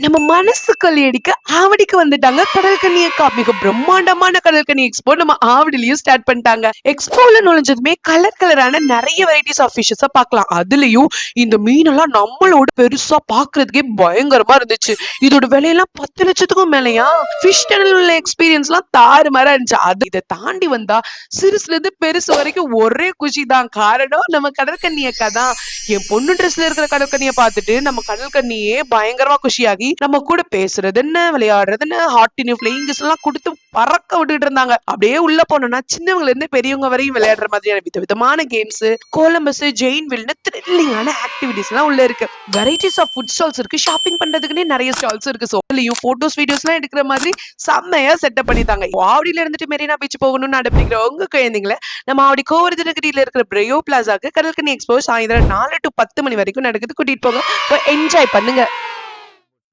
நம்ம மனசு கொள்ளையடிக்க ஆவடிக்கு வந்துட்டாங்க கடற்கன்னி அக்கா. மிக பிரம்மாண்டமான கடற்கன்னி எக்ஸ்போ நம்ம ஆவடிலையும் ஸ்டார்ட் பண்ணிட்டாங்க. எக்ஸ்போல நுழைஞ்சதுமே கலர் கலரான நிறைய வெரைட்டிஸ் ஆஃப் ஃபிஷஸ் பார்க்கலாம். அதுலயும் இந்த மீனெல்லாம் நம்மளோட பெருசா பாக்குறதுக்கே பயங்கரமா இருந்துச்சு. இதோட விலையெல்லாம் 10 லட்சத்துக்கும் மேலயா. ஃபிஷ் டனல் உள்ள எக்ஸ்பீரியன்ஸ் எல்லாம் தாறுமாறா இருந்துச்சு. அது இதை தாண்டி வந்தா சிறுசுல இருந்து பெருசு வரைக்கும் ஒரே குஷி தான். காரணம் நம்ம கடற்கன்னி அக்கா தான். என் பொண்ணு ட்ரெஸ்ல இருக்கிற கடற்கன்னியை பார்த்துட்டு நம்ம கடற்கன்னியே பயங்கரமா குஷியாகி நம்ம கூட பேசுறது என்ன, விளையாடுறது என்ன, ஹாட் இன் பிளேயிங்ஸ் எல்லாம் கொடுத்து பறக்க விட்டுட்டு இருந்தாங்க. அப்படியே உள்ள போனோம்னா சின்னவங்கல இருந்து பெரியவங்க வரையும் விளையாடுற மாதிரியான விதவிதமான கேம்ஸ், கோலம்பஸ், ஜெயின்வில்னு த்ரில்லிங்கான ஆக்டிவிட்டிஸ் எல்லாம் உள்ள இருக்கு. வெரைட்டிஸ் ஆஃப் ஃபுட் ஸ்டால்ஸ் இருக்கு. ஷாப்பிங் பண்றதுக்குன்னே நிறைய ஸ்டால்ஸ் இருக்கு. சோலையும் போட்டோஸ் வீடியோஸ் எல்லாம் எடுக்கிற மாதிரி செம்மையா செட்டப் பண்ணிட்டாங்க. ஆவடியில இருந்துட்டு மெரினா பீச் போகணும்னு அனுப்பிக்கிற உங்க குழந்தைங்களை நம்ம ஆவடி கோவர்தனகிரியில இருக்கிற பிரயோ பிளாசாக்கு கடற்கன்னி எக்ஸ்போ சாயந்தரம் 4 to 10 மணி வரைக்கும் நடக்குது. கூட்டிட்டு போங்க, என்ஜாய் பண்ணுங்க.